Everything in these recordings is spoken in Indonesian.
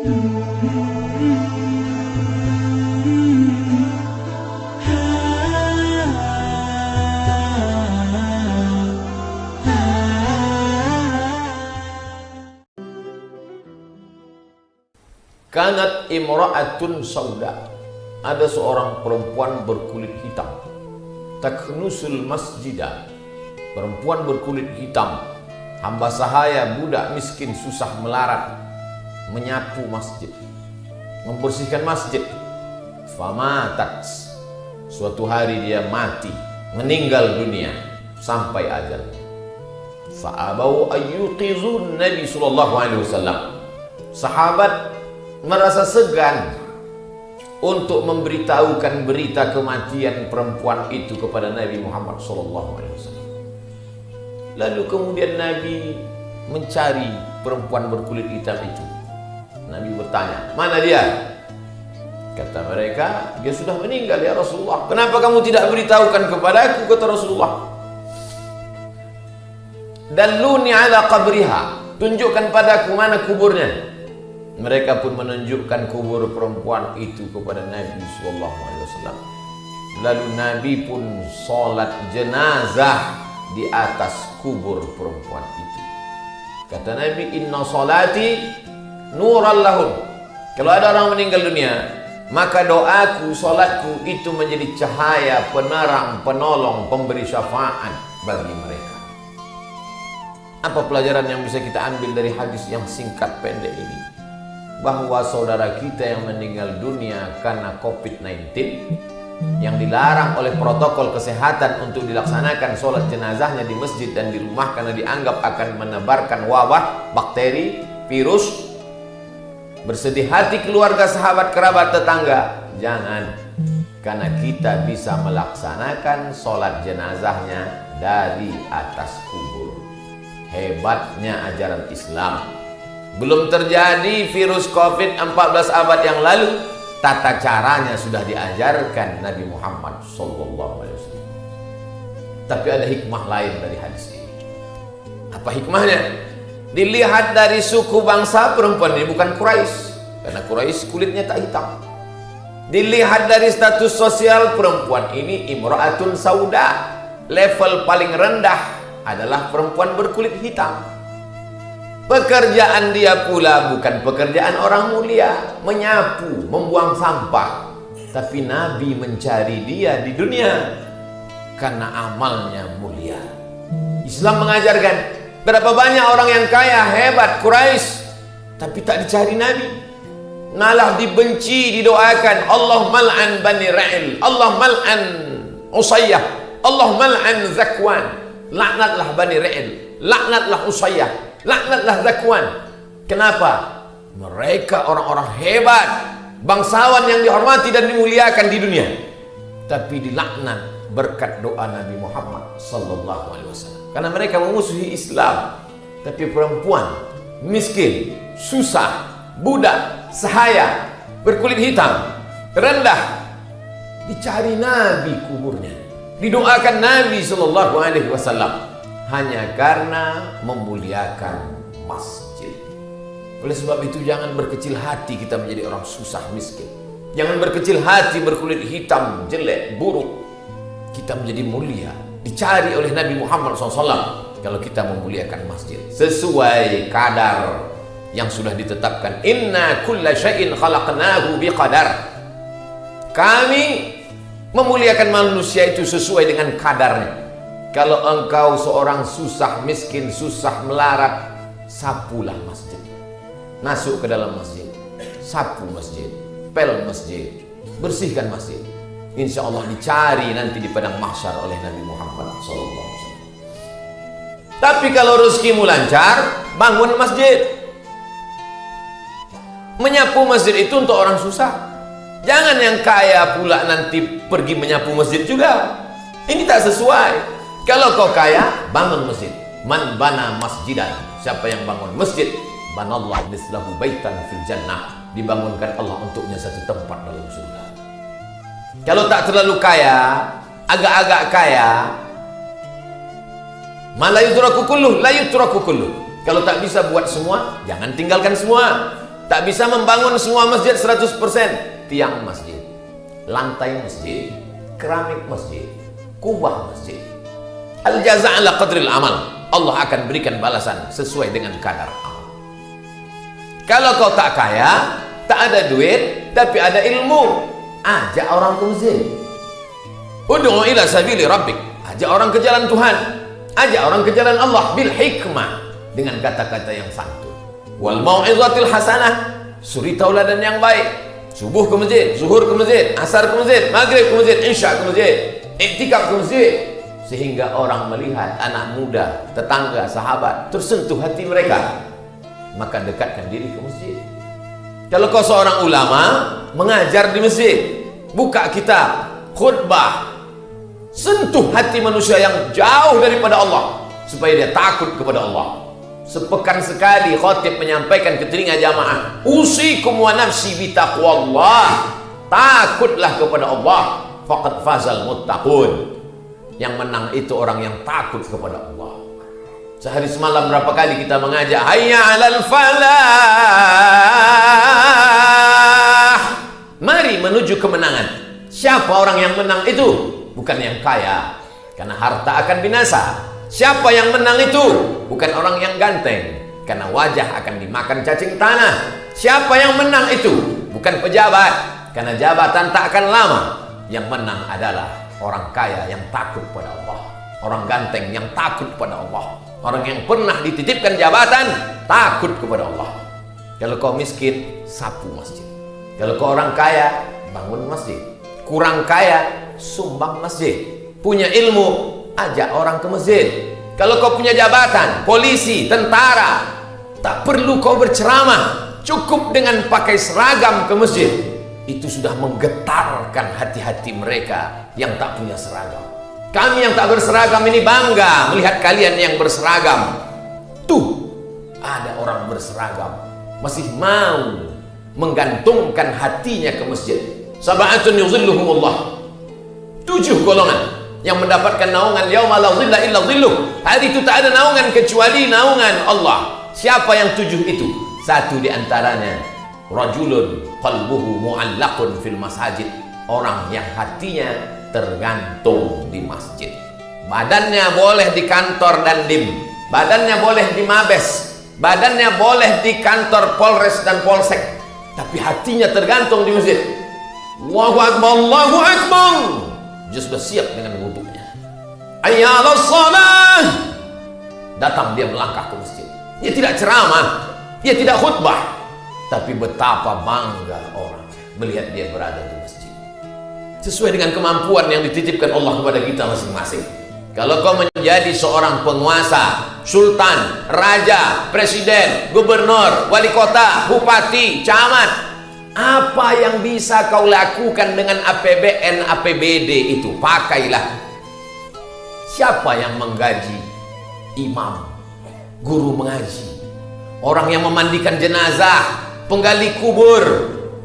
Kanat imra'atun sauda, ada seorang perempuan berkulit hitam, taknusul masjidah, perempuan berkulit hitam, hamba sahaya, budak miskin, susah melarat, menyapu masjid, membersihkan masjid. Famatat, suatu hari dia mati, meninggal dunia sampai ajalnya. Fa'abau ayyuqizun Nabi sallallahu alaihi wasallam. Sahabat merasa segan untuk memberitahukan berita kematian perempuan itu kepada Nabi Muhammad SAW. Lalu kemudian Nabi mencari perempuan berkulit hitam itu. Nabi bertanya, mana dia? Kata mereka, dia sudah meninggal ya Rasulullah. Kenapa kamu tidak beritahukan kepadaku? Kata Rasulullah. Dalluni ala qabriha, tunjukkan padaku mana kuburnya. Mereka pun menunjukkan kubur perempuan itu kepada Nabi SAW. Lalu Nabi pun sholat jenazah di atas kubur perempuan itu. Kata Nabi, inna sholati nuran lahum. Kalau ada orang meninggal dunia, maka doaku, sholatku itu menjadi cahaya, penerang, penolong, pemberi syafaat bagi mereka. Apa pelajaran yang bisa kita ambil dari hadis yang singkat pendek ini? Bahwa saudara kita yang meninggal dunia karena COVID-19, yang dilarang oleh protokol kesehatan untuk dilaksanakan sholat jenazahnya di masjid dan di rumah karena dianggap akan menebarkan wabah, bakteri, virus. Bersedih hati keluarga, sahabat, kerabat, tetangga. Jangan, karena kita bisa melaksanakan sholat jenazahnya dari atas kubur. Hebatnya ajaran Islam. Belum terjadi virus COVID 14 abad yang lalu, tata caranya sudah diajarkan Nabi Muhammad SAW. Tapi ada hikmah lain dari hadis ini. Apa hikmahnya? Dilihat dari suku bangsa perempuan ini bukan Quraisy, karena Quraisy kulitnya tak hitam. Dilihat dari status sosial perempuan ini imra'atun sauda, level paling rendah adalah perempuan berkulit hitam. Pekerjaan dia pula bukan pekerjaan orang mulia, menyapu, membuang sampah. Tapi Nabi mencari dia di dunia karena amalnya mulia. Islam mengajarkan, berapa banyak orang yang kaya, hebat, Quraisy, tapi tak dicari Nabi. Malah dibenci, didoakan, Allah mal'an Bani Ra'il, Allah mal'an Usayyah, Allah mal'an Zakwan. Laknatlah Bani Ra'il, laknatlah Usayyah, laknatlah Zakwan. Kenapa? Mereka orang-orang hebat, bangsawan yang dihormati dan dimuliakan di dunia, tapi dilaknat berkat doa Nabi Muhammad sallallahu alaihi wasallam. Karena mereka memusuhi Islam. Tapi perempuan miskin, susah, budak, sahaya, berkulit hitam, rendah, dicari Nabi kuburnya, didoakan Nabi sallallahu alaihi wasallam hanya karena memuliakan masjid. Oleh sebab itu jangan berkecil hati kita menjadi orang susah miskin. Jangan berkecil hati berkulit hitam, jelek, buruk. Kita menjadi mulia, dicari oleh Nabi Muhammad SAW kalau kita memuliakan masjid sesuai kadar yang sudah ditetapkan. Inna kulla syai'in khalaqnahu biqadar. Kami memuliakan manusia itu sesuai dengan kadarnya. Kalau engkau seorang susah miskin, susah melarat, sapulah masjid. Masuk ke dalam masjid, sapu masjid, pel masjid, bersihkan masjid. Insya Allah dicari nanti di padang mahsyar oleh Nabi Muhammad SAW. Tapi kalau rezekimu lancar, bangun masjid. Menyapu masjid itu untuk orang susah. Jangan yang kaya pula nanti pergi menyapu masjid juga. Ini tak sesuai. Kalau kau kaya, bangun masjid. Man bana masjidan, siapa yang bangun masjid, banallahu mislahu baitan fil jannah, dibangunkan Allah untuknya satu tempat dalam surga. Kalau tak terlalu kaya, agak-agak kaya, la yutraku kulluh. Kalau tak bisa buat semua, jangan tinggalkan semua. Tak bisa membangun semua masjid 100%. Tiang masjid, lantai masjid, keramik masjid, kubah masjid. Al-jaza' ala qadril amal. Allah akan berikan balasan sesuai dengan kadar amal. Kalau kau tak kaya, tak ada duit, tapi ada ilmu, ajak orang ke masjid. Ud'u ila sabili rabbik. Ajak orang ke jalan Tuhan. Ajak orang ke jalan Allah bil hikmah, dengan kata-kata yang santun. Wal mau'izatil hasanah. Suri tauladan yang baik. Subuh ke masjid, zuhur ke masjid, asar ke masjid, maghrib ke masjid, isya ke masjid, iktikaf ke masjid, sehingga orang melihat anak muda, tetangga, sahabat tersentuh hati mereka, maka dekatkan diri ke masjid. Kalau kau seorang ulama, mengajar di masjid, buka kitab, khutbah, sentuh hati manusia yang jauh daripada Allah, supaya dia takut kepada Allah. Sepekan sekali khatib menyampaikan ke telinga jamaah, usikum wa nafsi bitaqwallah, takutlah kepada Allah, faqad fazal muttaqun. Yang menang itu orang yang takut kepada Allah. Sehari semalam berapa kali kita mengajak, hayya 'alal falah, mari menuju kemenangan. Siapa orang yang menang itu? Bukan yang kaya, karena harta akan binasa. Siapa yang menang itu? Bukan orang yang ganteng, karena wajah akan dimakan cacing tanah. Siapa yang menang itu? Bukan pejabat, karena jabatan tak akan lama. Yang menang adalah orang kaya yang takut pada Allah, orang ganteng yang takut pada Allah, orang yang pernah dititipkan jabatan takut kepada Allah. Kalau kau miskin, sapu masjid. Kalau kau orang kaya, bangun masjid. Kurang kaya, sumbang masjid. Punya ilmu, ajak orang ke masjid. Kalau kau punya jabatan, polisi, tentara, tak perlu kau berceramah, cukup dengan pakai seragam ke masjid. Itu sudah menggetarkan hati-hati mereka yang tak punya seragam. Kami yang tak berseragam ini bangga melihat kalian yang berseragam. Tuh, ada orang berseragam masih mau menggantungkan hatinya ke masjid. Sab'atun yuzilluhumullah. 7 golongan yang mendapatkan naungan yauma la dhilla illa dhilluh. Hari itu tak ada naungan kecuali naungan Allah. Siapa yang 7 itu? Satu di antaranya, rajulun qalbuhu mu'allaqun fil masajid. Orang yang hatinya tergantung di masjid. Badannya boleh di kantor Dandim, badannya boleh di Mabes, badannya boleh di kantor Polres dan Polsek, tapi hatinya tergantung di masjid. Allahu Akbar, Allahu Akbar. Dia sudah siap dengan wudhunya. Hayya 'alas shalah. Datang dia melangkah ke masjid. Dia tidak ceramah, dia tidak khutbah, tapi betapa bangga orang melihat dia berada di masjid. Sesuai dengan kemampuan yang dititipkan Allah kepada kita masing-masing. Kalau kau menjadi seorang penguasa, sultan, raja, presiden, gubernur, wali kota, bupati, camat, apa yang bisa kau lakukan dengan APBN, APBD itu? Pakailah. Siapa yang menggaji imam, guru mengaji, orang yang memandikan jenazah, penggali kubur?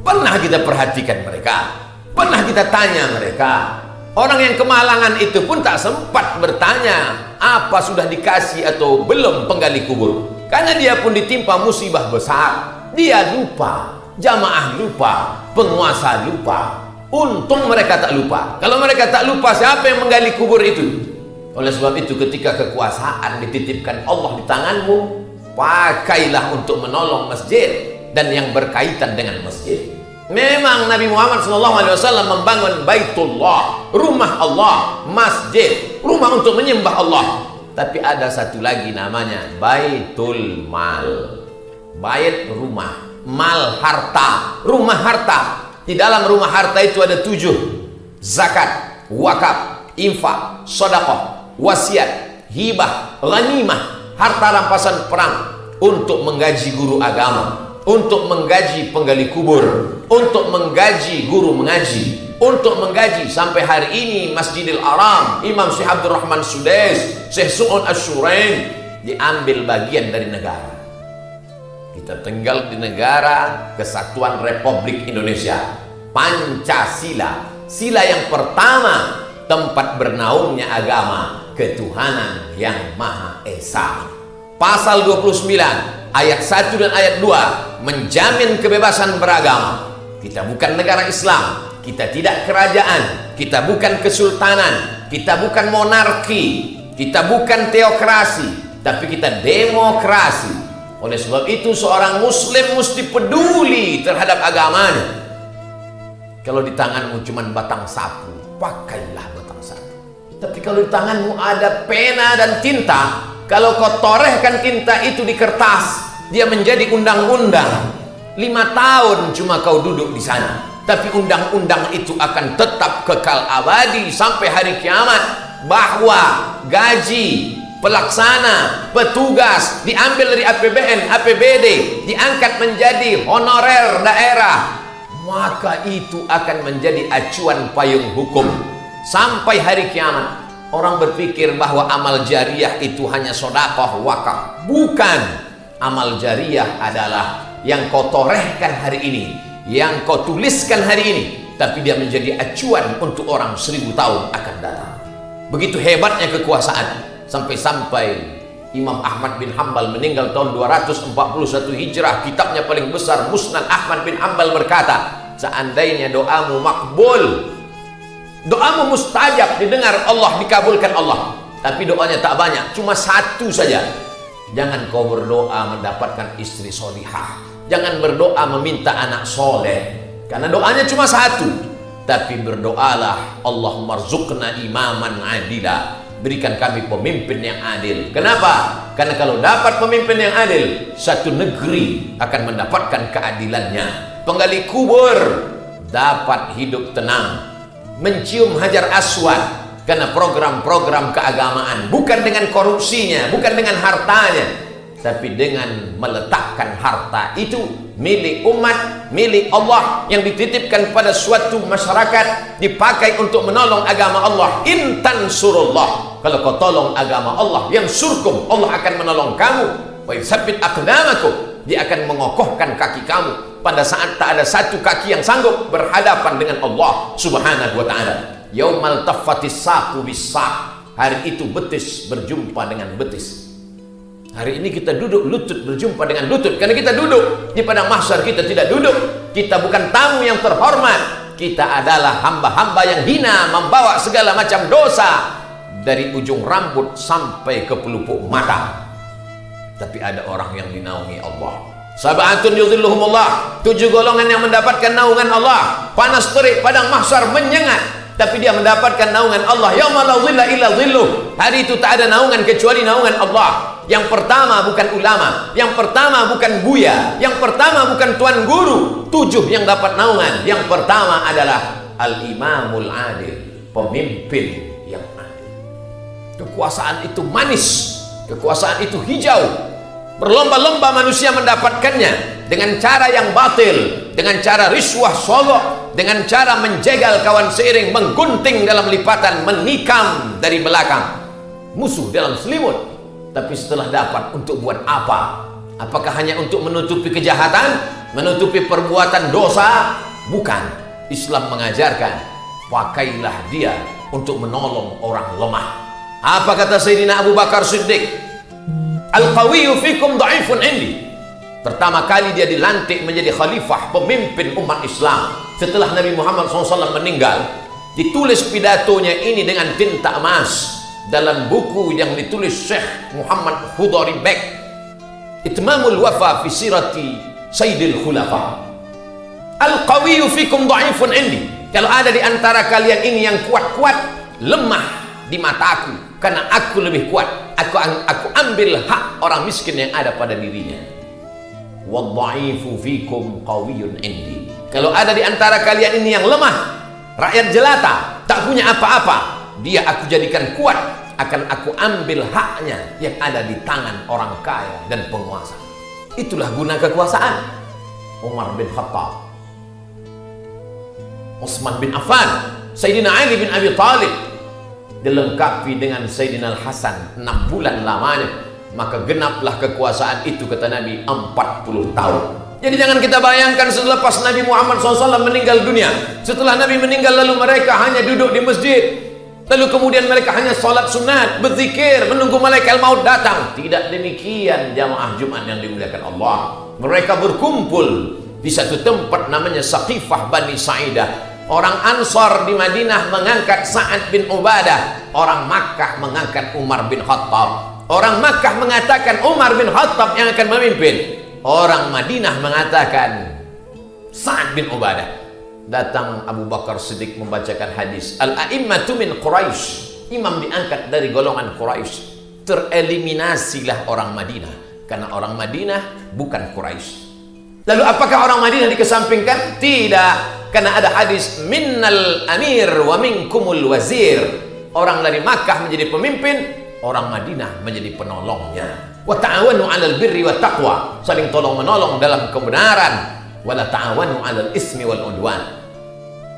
Pernah kita perhatikan mereka? Pernah kita tanya mereka? Orang yang kemalangan itu pun tak sempat bertanya apa sudah dikasih atau belum penggali kubur, karena dia pun ditimpa musibah besar. Dia lupa, jamaah lupa, penguasa lupa. Untung mereka tak lupa. Kalau mereka tak lupa, siapa yang menggali kubur itu? Oleh sebab itu, ketika kekuasaan dititipkan Allah di tanganmu, pakailah untuk menolong masjid dan yang berkaitan dengan masjid. Memang Nabi Muhammad SAW membangun Baitullah, rumah Allah, masjid, rumah untuk menyembah Allah. Tapi ada satu lagi namanya Baitul Mal. Bait rumah, mal harta, rumah harta. Di dalam rumah harta itu ada 7: zakat, wakaf, infak, sedekah, wasiat, hibah, ghanimah, harta rampasan perang, untuk menggaji guru agama, untuk menggaji penggali kubur, untuk menggaji guru mengaji, untuk menggaji sampai hari ini Masjidil Haram, Imam Syekh Abdul Rahman Sudais, Syekh Su'un Asyurain diambil bagian dari negara. Kita tinggal di negara Kesatuan Republik Indonesia, Pancasila, sila yang pertama, tempat bernaungnya agama ketuhanan yang Maha Esa. Pasal 29, ayat 1 dan ayat 2 menjamin kebebasan beragama. Kita bukan negara Islam, kita tidak kerajaan, kita bukan kesultanan, kita bukan monarki, kita bukan teokrasi, tapi kita demokrasi. Oleh sebab itu seorang muslim mesti peduli terhadap agamanya. Kalau di tanganmu cuma batang sapu, pakailah batang sapu. Tapi kalau di tanganmu ada pena dan tinta, kalau kau torehkan tinta itu di kertas, dia menjadi undang-undang. 5 tahun cuma kau duduk di sana, tapi undang-undang itu akan tetap kekal abadi sampai hari kiamat. Bahwa gaji pelaksana, petugas diambil dari APBN, APBD, diangkat menjadi honorer daerah, maka itu akan menjadi acuan payung hukum sampai hari kiamat. Orang berpikir bahwa amal jariah itu hanya sedekah wakaf. Bukan. Amal jariah adalah yang kau torehkan hari ini, yang kau tuliskan hari ini, tapi dia menjadi acuan untuk orang 1000 tahun akan datang. Begitu hebatnya kekuasaan, sampai-sampai Imam Ahmad bin Hanbal meninggal tahun 241 Hijrah. Kitabnya paling besar, Musnad Ahmad bin Hanbal, berkata, seandainya doamu makbul, doamu mustajab, didengar Allah, dikabulkan Allah, tapi doanya tak banyak, cuma 1 saja. Jangan kau berdoa mendapatkan istri solihah, jangan berdoa meminta anak soleh, karena doanya cuma 1. Tapi berdoalah, Allahumma rzuqna imaman adila, berikan kami pemimpin yang adil. Kenapa? Karena kalau dapat pemimpin yang adil, satu negeri akan mendapatkan keadilannya. Penggali kubur dapat hidup tenang, mencium hajar aswad, karena program-program keagamaan, bukan dengan korupsinya, bukan dengan hartanya, tapi dengan meletakkan harta itu milik umat, milik Allah, yang dititipkan pada suatu masyarakat, dipakai untuk menolong agama Allah. Intan surullah, kalau kau tolong agama Allah, yang surkum, Allah akan menolong kamu. Wa yusabbit aqdamakum, dia akan mengokohkan kaki kamu pada saat tak ada satu kaki yang sanggup berhadapan dengan Allah subhanahu wa ta'ala. Yaumal taffatis saqu bis-saq, hari itu betis berjumpa dengan betis. Hari ini kita duduk lutut berjumpa dengan lutut, karena kita duduk di padang mahsyar. Kita tidak duduk, kita bukan tamu yang terhormat, kita adalah hamba-hamba yang hina, membawa segala macam dosa dari ujung rambut sampai ke pelupuk mata. Tapi ada orang yang dinaungi Allah. Sab'atun yudhilluhumullah, 7 golongan yang mendapatkan naungan Allah. Panas terik padang mahsyar menyengat, tapi dia mendapatkan naungan Allah. Yauma la dhilla illa dhilluh, hari itu tak ada naungan kecuali naungan Allah. Yang pertama bukan ulama, yang pertama bukan buya, yang pertama bukan tuan guru. 7 yang dapat naungan. Yang pertama adalah al-imamul adil, pemimpin yang adil. Kekuasaan itu manis, kekuasaan itu hijau. Berlomba-lomba manusia mendapatkannya dengan cara yang batil, dengan cara riswah sogok, dengan cara menjegal kawan seiring, menggunting dalam lipatan, menikam dari belakang, musuh dalam selimut. Tapi setelah dapat, untuk buat apa? Apakah hanya untuk menutupi kejahatan, menutupi perbuatan dosa? Bukan. Islam mengajarkan, pakailah dia untuk menolong orang lemah. Apa kata Sayyidina Abu Bakar Siddiq? Al-qawiyyu fikum dha'ifun indi. Pertama kali dia dilantik menjadi khalifah, pemimpin umat Islam setelah Nabi Muhammad SAW meninggal. Ditulis pidatonya ini dengan tinta emas dalam buku yang ditulis Syekh Muhammad Hudhari Bek, Itmamul Wafa fi Sirati Sayyidil Khulafa. Al-qawiyyu fikum dha'ifun indi. Kalau ada di antara kalian ini yang kuat-kuat, lemah di mataku, karena aku lebih kuat. Aku ambil hak orang miskin yang ada pada dirinya. Wadha'ifu fikum qawiyyun indi. Kalau ada di antara kalian ini yang lemah, rakyat jelata, tak punya apa-apa, dia aku jadikan kuat, akan aku ambil haknya yang ada di tangan orang kaya dan penguasa. Itulah guna kekuasaan. Umar bin Khattab, Utsman bin Affan, Sayyidina Ali bin Abi Thalib, dilengkapi dengan Sayyidina Al-Hasan 6 bulan lamanya. Maka genaplah kekuasaan itu, kata Nabi, 40 tahun. Jadi jangan kita bayangkan selepas Nabi Muhammad SAW meninggal dunia, setelah Nabi meninggal lalu mereka hanya duduk di masjid. Lalu kemudian mereka hanya sholat sunat, berzikir, menunggu malaikat maut datang. Tidak demikian jamaah Jumat yang dimuliakan Allah. Mereka berkumpul di satu tempat namanya Saqifah Bani Sa'idah. Orang Ansar di Madinah mengangkat Sa'ad bin Ubadah. Orang Makkah mengangkat Umar bin Khattab. Orang Makkah mengatakan Umar bin Khattab yang akan memimpin. Orang Madinah mengatakan Sa'ad bin Ubadah. Datang Abu Bakar Siddiq membacakan hadis, Al-a'immatu min Quraisy. Imam diangkat dari golongan Quraisy. Tereliminasilah orang Madinah, karena orang Madinah bukan Quraisy. Lalu apakah orang Madinah dikesampingkan? Tidak, karena ada hadis minnal amir wa minkumul wazir. Orang dari Makkah menjadi pemimpin, orang Madinah menjadi penolongnya. Wa ta'awanu 'alal birri wat taqwa, saling tolong menolong dalam kebenaran. Wala ta'awanu 'alal ismi wal udwan.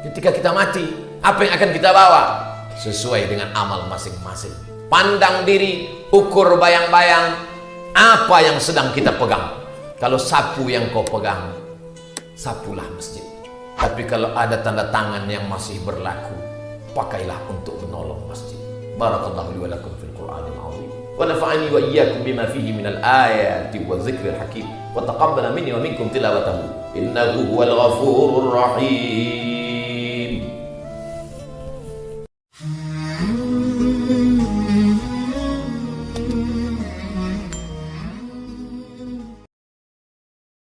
Ketika kita mati, apa yang akan kita bawa? Sesuai dengan amal masing-masing. Pandang diri, ukur bayang-bayang apa yang sedang kita pegang. Kalau sapu yang kau pegang, sapulah masjid. Tapi kalau ada tanda tangan yang masih berlaku, pakailah untuk menolong masjid. Barakallahu li wa lakum fil Qur'anil 'azim. Wa nafa'ani wa iyyakum bima fihi minal ayati wa dzikril hakim. Wa taqabbala minni wa minkum tilawatahu. Innahu huwal ghafurur rahim.